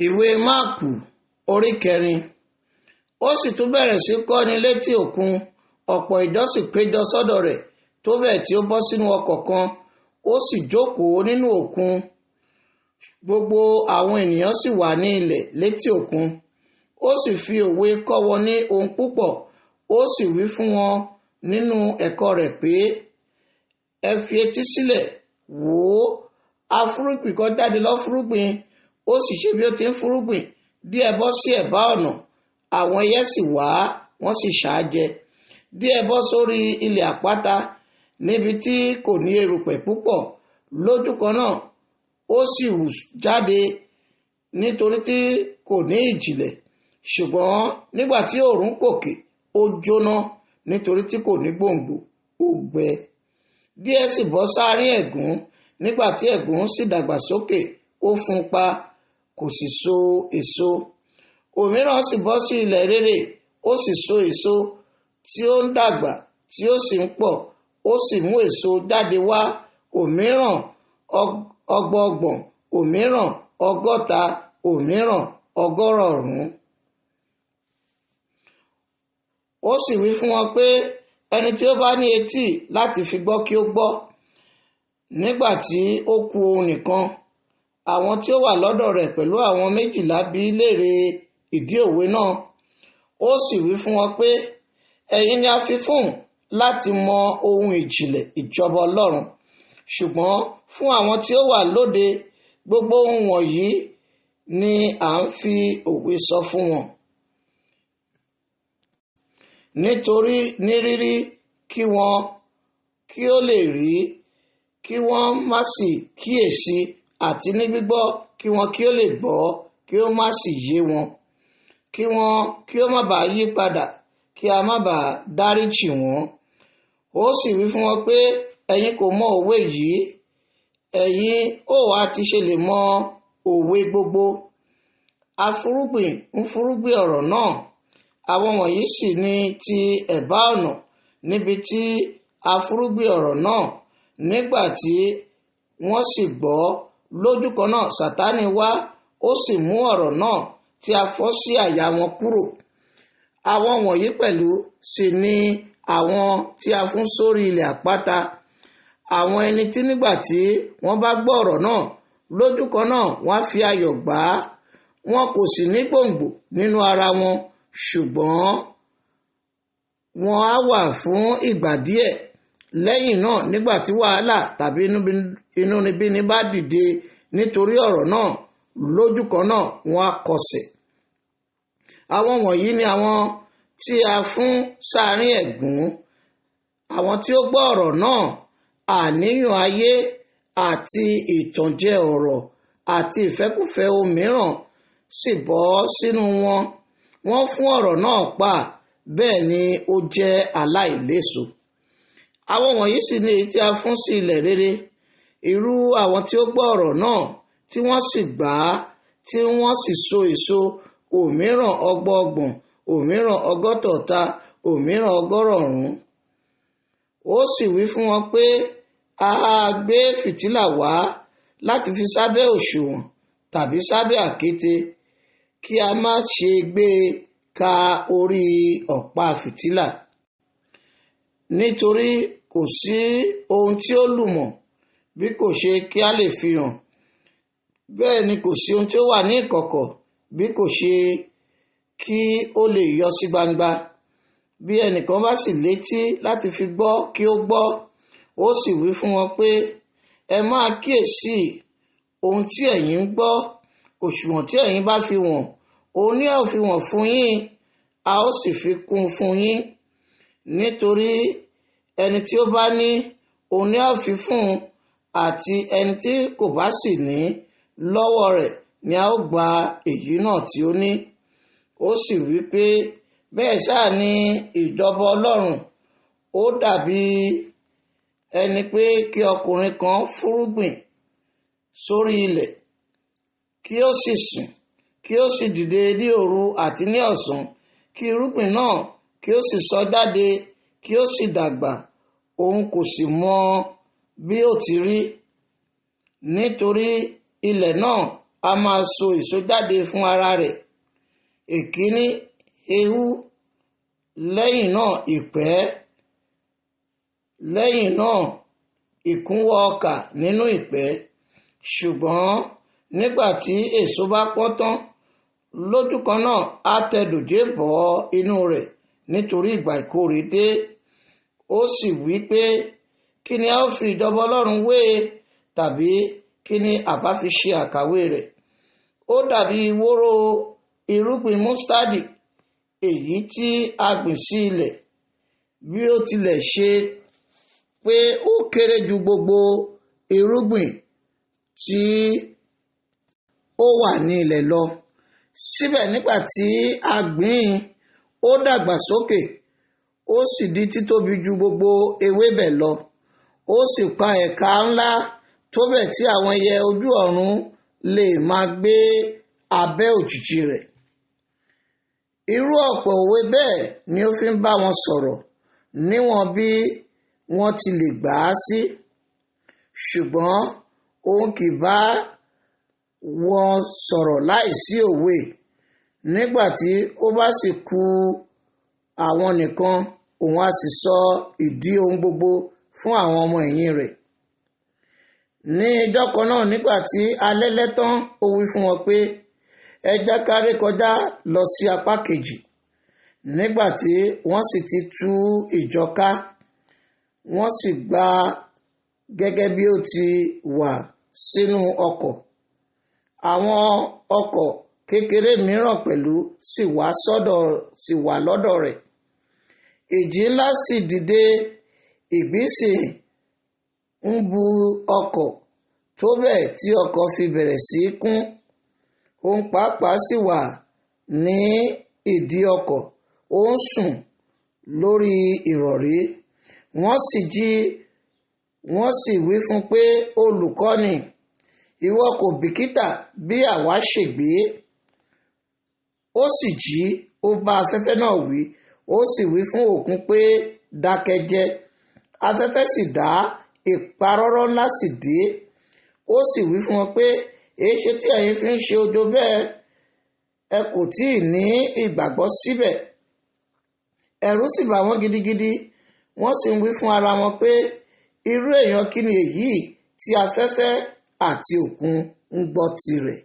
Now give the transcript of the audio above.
Ìwé Máàkù orí 4. Ó sì tún bẹ̀rẹ̀ sí kọ́ni létí òkun, ọ̀pọ̀ ìjọ sì péjọ sọ́dọ̀ rẹ̀ tó bẹ́ẹ̀ tí ó bọ́ sínú ọkọ̀ kan, ó sì jókòó nínú òkun. Gbogbo àwọn ènìyàn sì wà ní ilẹ̀ létí òkun. Ó sì fi òwe kọ́ wọn ní ohun púpọ̀, ó sì wí fún wọn nínú ẹ̀kọ́ rẹ̀ pé, ẹ fi etí sílẹ̀, wò ó, afúrúgbìn kan jáde lọ fúrúgbìn, ó sì ṣe bí ó ti ń fúrúgbìn, díẹ̀ bọ́ sí ẹ̀bá ọ̀nà, àwọn ẹyẹ sì wá, wọ́n sì ṣà á jẹ. Díẹ̀ bọ́ sórí ilẹ̀ àpáta, níbi tí kò ní erùpẹ̀ púpọ̀, lójú kan náà ó sì hù jáde, nítorí tí kò ní ìjìnlẹ̀. Ṣùgbọ́n nígbà tí oòrùn kòkè, ó jóná, nítorí tí kò ní gbòǹgbò, ó gbẹ. Díẹ̀ sì bọ́ sáàrín ẹ̀gún, nígbà tí ẹ̀gún sì dàgbà sókè, ó fún pa, kò sì so èso. Òmíràn sì bọ́ sí ilẹ̀ rérè, ó sì so èso tí ó ń dàgbà, tí ó sì ń pọ̀, ó sì mú èso jáde wá, òmíràn 60, òmíràn 100, òmíràn 100. Ó sì wí fún wọn pé, ẹni tí ó bá ní etí láti fi gbọ́ kí ó gbọ́. Nígbà tí ó kù òun nìkan, àwọn tí ó wà lọ́dọ̀ rẹ̀ pẹ̀lú àwọn 12 bi í léèrè ìdí òwe náà. Ó sì wí fún wọn pé, ẹ̀yin ni a fi fún láti mọ ohun ìjìnlẹ̀ ìjọba Ọlọ́run, ṣùgbọ́n fún àwọn tí ó wà lóde, gbogbo ohun wọ̀nyí ni à ń fi òwe sọ fún wọn. Nítorí ní rírí kí wọn kí ó lè rí, kí wọ́n má sì kíyèsí, àti ní gbígbọ́ kí wọn kí ó lè gbọ́, kí ó má sì yé wọn, kí wọn kí ó má bàa yí padà, kí a má bàa dáríjì wọ́n. Ó sì wí fún wọn pé, ẹ̀yin kò mọ òwe yìí, ẹ̀yin ó wá ti ṣe lè mọ òwe gbogbo. Afúrúgbìn ń fúrúgbìn ọ̀rọ̀ náà. Àwọn wọ̀nyí sì ni ti ẹ̀bá ọ̀nà, níbi tí afúrúgbìn ọ̀rọ̀ náà. Nígbà tí wọ́n sì gbọ́, lójú kan náà Sátánì wá, ó sì mú ọ̀rọ̀ náà tí a fọ́ sí àyà wọn kúrò. Àwọn wọ̀nyí pẹ̀lú sì ni àwọn tí a fún sórí ilẹ̀ àpáta, àwọn ẹni tí nígbà tí wọ́n bá gbọ́ ọ̀rọ̀ náà, lójú kan náà wọ́n fi ayọ̀ gbà á. Wọn kò sì ní gbòǹgbò nínú ara wọn, ṣùgbọ́n wọn á wà fún ìgbà díẹ̀. Lẹ́yìn náà, nígbà tí wàhálà tàbí inúnibíni bá dìde nítorí ọ̀rọ̀ náà, lójú kan náà wọ́n á kọsẹ̀. Àwọn wọ̀nyí ni àwọn tí a fún sáàrín ẹ̀gún, àwọn tí ó gbọ́ ọ̀rọ̀ náà, àníyàn ayé àti ìtànjẹ ọ̀rọ̀ àti ìfẹ́kúfẹ̀ẹ́ ohun mìíràn sì bọ́ sínú wọn. Wọ́n fún ọ̀rọ̀ náà pa, bẹ́ẹ̀ ni ó jẹ́ aláìléso. Àwọn wọ̀nyí sì ni èyí tí a fún sí ilẹ̀ rere, irú àwọn tí ó gbọ́ ọ̀rọ̀ náà, tí wọ́n sì gbà á, tí wọ́n sì so èso, òmíràn 60, òmíràn 100, òmíràn 100. Ó sì wí fún wọn pé, a gbé fìtílà wá láti fi sábẹ́ òṣùwọ̀n tàbí sábẹ́ àkéte, kí a má ṣe gbé ka orí ọ̀pá fìtílà. Nítorí kò sí ohun tí ó lùmọ̀ bí kò ṣe kí a lè fi hàn, bẹ́ẹ̀ ni kò sí ohun tí ó wà ní ìkọ̀kọ̀ bí kò ṣe kí ó lè yọ sí gbangba. Bí ẹnìkan bá sì létí láti fi gbọ́ kí ó gbọ́. Ó sì wí fún wọn pé, ẹ máa kíyèsí ohun tí ẹ̀yin ń gbọ́. Òṣùwọ̀n tí ẹ̀yin bá fi wọ̀n, òun ni a ó fi wọ̀n fún yín, a ó sì fi kún fún yín. Nítorí ẹni tí ó bá ní, òun ni a ó fi fún un, àti ẹni tí kò bá sì ní, lọ́wọ́ rẹ̀ ni a ó gba èyí náà tí ó ní. Ó sì wí pé, bẹ́ẹ̀ ṣáà ni ìjọba Ọlọ́run. Ó dàbí ẹni pé kí ọkùnrin kan fúrúgbìn sórí ilẹ̀, kí ó sì sùn, kí ó sì dìde ní òru àti ní ọ̀sán, kí irúgbìn náà kí ó sì sọ jáde, kí ó sì dàgbà, òun kò sì mọ bí ó ti rí. Nítorí ilẹ̀ náà a máa so èso jáde fún ara rẹ̀. Èkíní, ehu, lẹ́yìn náà ìpẹ́, lẹ́yìn náà ìkúnwọ́ ọkà nínú ìpẹ́. Ṣùgbọ́n nígbà tí èso bá pọ́n tán, lójú kan náà á tẹ dòjé bọ́ inú rẹ̀ nítorí ìgbà ìkórè dé. Ó sì wí pé, kí ni a ó fi ìjọba Ọlọ́run wé tàbí kí ni àbá fi ṣe àkàwé rẹ̀? Ó dàbí wóró irúgbìn mustadi èyí tí a gbìn sí ilẹ̀, bí ó tilẹ̀ ṣe pé ó kéré ju gbogbo irúgbìn tí ó wà ní ilẹ̀ lọ. Síbẹ̀ nígbà tí a gbìn ín, ó dàgbà sókè, ó sì di títóbi ju gbogbo ewébẹ̀ lọ. Ó sì pa ẹ̀ka ńlá tó bẹ́ẹ̀ tí àwọn ẹyẹ ojú ọ̀run lè máa gbé abẹ́ òjìji rẹ̀. Irú ọ̀pọ̀ òwe bẹ́ẹ̀ ni ó fi ń bá wọn sọ̀rọ̀ níwọ̀n bí wọ́n ti lè gbà á sí. Ṣùgbọ́n òun kì bá wọn sọ̀rọ̀ láìsí òwe. Nígbà tí ó bá sì kù àwọn nìkan, òun á sì sọ ìdí ohun gbogbo fún àwọn ọmọ ẹ̀yìn rẹ̀. Ní ijọ́ kan náà, nígbà tí alẹ́ lẹ́ tán, ó wí fún wọn pé, ẹ jẹ́ ká rékọjá lọ sí apá kejì. Nígbà tí wọ́n sì ti tú ìjọ ká, wọ́n sì gbà gẹ́gẹ́ bí ó ti wà sínú ọkọ̀. Àwọn ọkọ̀ kékeré mìíràn pẹ̀lú sì wà lọ́dọ̀ rẹ̀. Ìjì ńlá sì dìde, ìgbì sì ń bu ọkọ̀ tó bẹ́ẹ̀ tí ọkọ̀ fi bẹ̀rẹ̀ sí í kún. Òun pàápàá sì wà ní ìdí ọkọ̀, ó ń sùn lórí ìrọ̀rí. Wọ́n sì jí, wọ́n sì wí fún pé, olùkọ́ni, ìwọ kò bìkítà bí àwa ṣègbé? Ó sì jí, ó bá afẹ́fẹ́ náà wí, ó sì wí fún òkun pé, dákẹ́ jẹ́. Afẹ́fẹ́ sì dá, ìparọ́rọ́ ńlá sì dé. Ó sì wí fún wọn pé, èéṣe tí ẹ̀yin fi ń ṣe ojo bẹ́ẹ̀? Ẹ kò tí ì ní ìgbàgbọ́ síbẹ̀. Ẹ̀rù sì bà wọ́n gidigidi. Wọ́n sì ń wí fún ara wọn pé, irú èèyàn kí ni èyí tí afẹ́fẹ́ àti òkun ń gbọ́ tirẹ̀?